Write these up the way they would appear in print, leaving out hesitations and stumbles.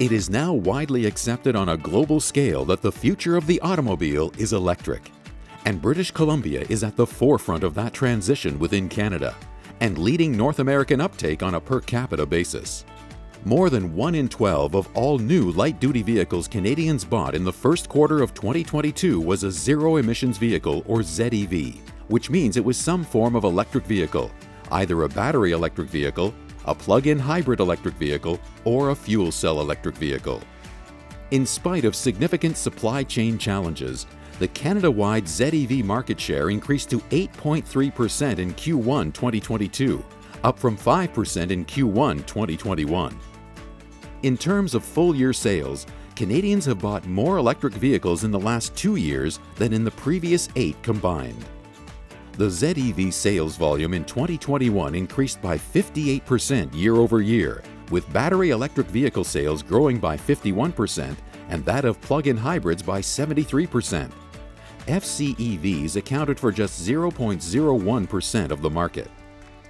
It is now widely accepted on a global scale that the future of the automobile is electric. And British Columbia is at the forefront of that transition within Canada and leading North American uptake on a per capita basis. More than 1 in 12 of all new light-duty vehicles Canadians bought in the first quarter of 2022 was a zero-emissions vehicle or ZEV, which means it was some form of electric vehicle, either a battery electric vehicle, a plug-in hybrid electric vehicle, or a fuel cell electric vehicle. In spite of significant supply chain challenges, the Canada-wide ZEV market share increased to 8.3% in Q1 2022, up from 5% in Q1 2021. In terms of full-year sales, Canadians have bought more electric vehicles in the last 2 years than in the previous 8 combined. The ZEV sales volume in 2021 increased by 58% year over year, with battery electric vehicle sales growing by 51% and that of plug-in hybrids by 73%. FCEVs accounted for just 0.01% of the market.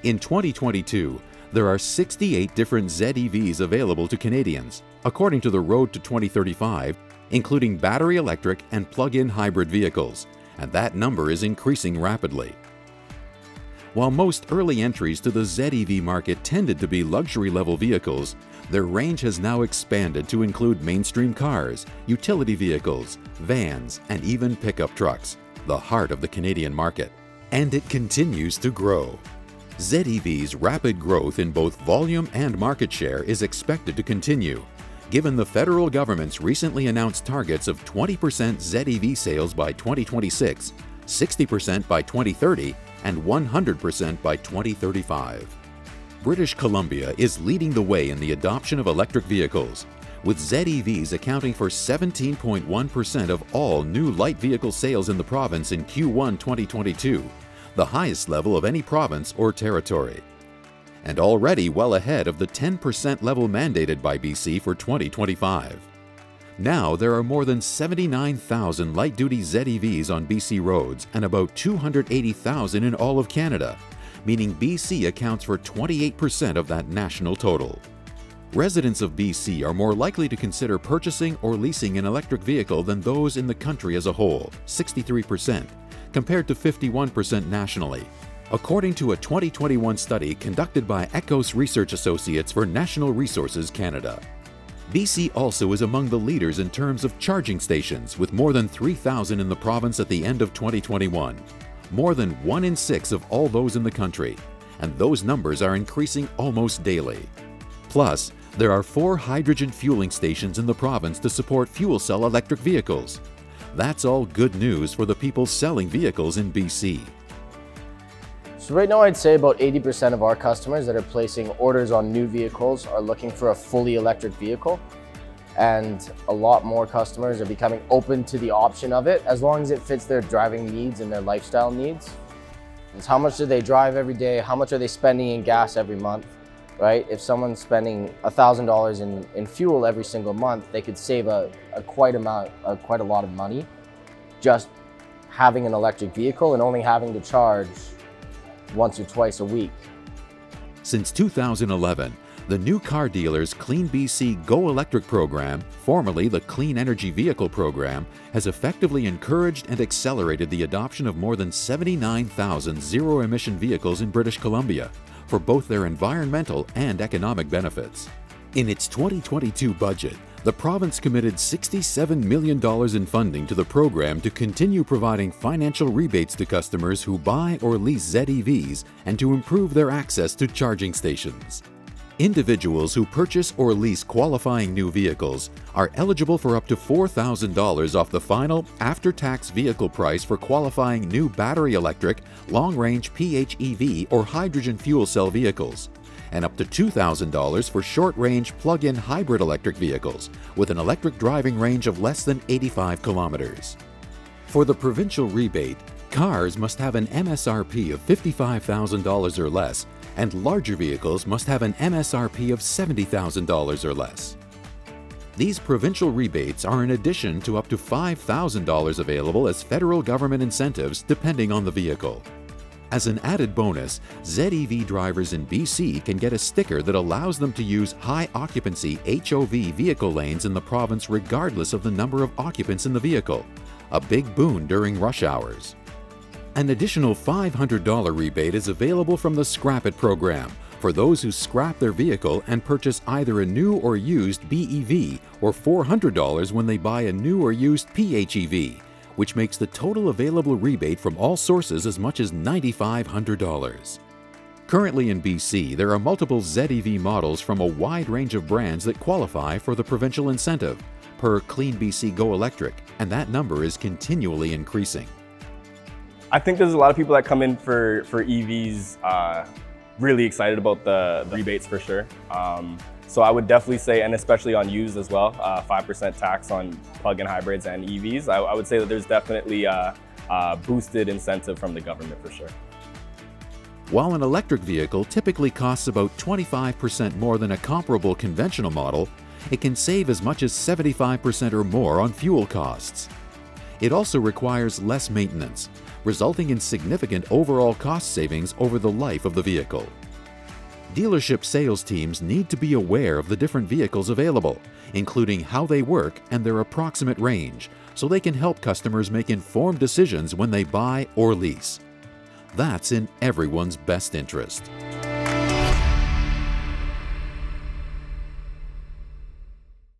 In 2022, there are 68 different ZEVs available to Canadians, according to the Road to 2035, including battery electric and plug-in hybrid vehicles, and that number is increasing rapidly. While most early entries to the ZEV market tended to be luxury-level vehicles, their range has now expanded to include mainstream cars, utility vehicles, vans, and even pickup trucks, the heart of the Canadian market. And it continues to grow. ZEV's rapid growth in both volume and market share is expected to continue, given the federal government's recently announced targets of 20% ZEV sales by 2026, 60% by 2030, and 100% by 2035. British Columbia is leading the way in the adoption of electric vehicles, with ZEVs accounting for 17.1% of all new light vehicle sales in the province in Q1 2022, the highest level of any province or territory, and already well ahead of the 10% level mandated by BC for 2025. Now there are more than 79,000 light-duty ZEVs on BC roads and about 280,000 in all of Canada, meaning BC accounts for 28% of that national total. Residents of BC are more likely to consider purchasing or leasing an electric vehicle than those in the country as a whole, 63%, compared to 51% nationally, according to a 2021 study conducted by Ecos Research Associates for National Resources Canada. BC also is among the leaders in terms of charging stations, with more than 3,000 in the province at the end of 2021, more than 1 in 6 of all those in the country, and those numbers are increasing almost daily. Plus, there are 4 hydrogen fueling stations in the province to support fuel cell electric vehicles. That's all good news for the people selling vehicles in BC. So right now I'd say about 80% of our customers that are placing orders on new vehicles are looking for a fully electric vehicle. And a lot more customers are becoming open to the option of it as long as it fits their driving needs and their lifestyle needs. It's how much do they drive every day? How much are they spending in gas every month, right? If someone's spending $1,000 in fuel every single month, they could save quite a lot of money just having an electric vehicle and only having to charge once or twice a week. Since 2011, the new car dealer's CleanBC Go Electric program, formerly the Clean Energy Vehicle program, has effectively encouraged and accelerated the adoption of more than 79,000 zero-emission vehicles in British Columbia for both their environmental and economic benefits. In its 2022 budget, the province committed $67 million in funding to the program to continue providing financial rebates to customers who buy or lease ZEVs and to improve their access to charging stations. Individuals who purchase or lease qualifying new vehicles are eligible for up to $4,000 off the final after-tax vehicle price for qualifying new battery electric, long-range PHEV or hydrogen fuel cell vehicles, and up to $2,000 for short-range plug-in hybrid electric vehicles with an electric driving range of less than 85 kilometers. For the provincial rebate, cars must have an MSRP of $55,000 or less, and larger vehicles must have an MSRP of $70,000 or less. These provincial rebates are in addition to up to $5,000 available as federal government incentives depending on the vehicle. As an added bonus, ZEV drivers in BC can get a sticker that allows them to use high-occupancy HOV vehicle lanes in the province regardless of the number of occupants in the vehicle, a big boon during rush hours. An additional $500 rebate is available from the Scrap It program for those who scrap their vehicle and purchase either a new or used BEV, or $400 when they buy a new or used PHEV, which makes the total available rebate from all sources as much as $9,500. Currently in BC, there are multiple ZEV models from a wide range of brands that qualify for the provincial incentive, per CleanBC Go Electric, and that number is continually increasing. I think there's a lot of people that come in for EVs really excited about the rebates for sure. So I would definitely say, and especially on used as well, 5% tax on plug-in hybrids and EVs. I would say that there's definitely a boosted incentive from the government for sure. While an electric vehicle typically costs about 25% more than a comparable conventional model, it can save as much as 75% or more on fuel costs. It also requires less maintenance, resulting in significant overall cost savings over the life of the vehicle. Dealership sales teams need to be aware of the different vehicles available, including how they work and their approximate range, so they can help customers make informed decisions when they buy or lease. That's in everyone's best interest.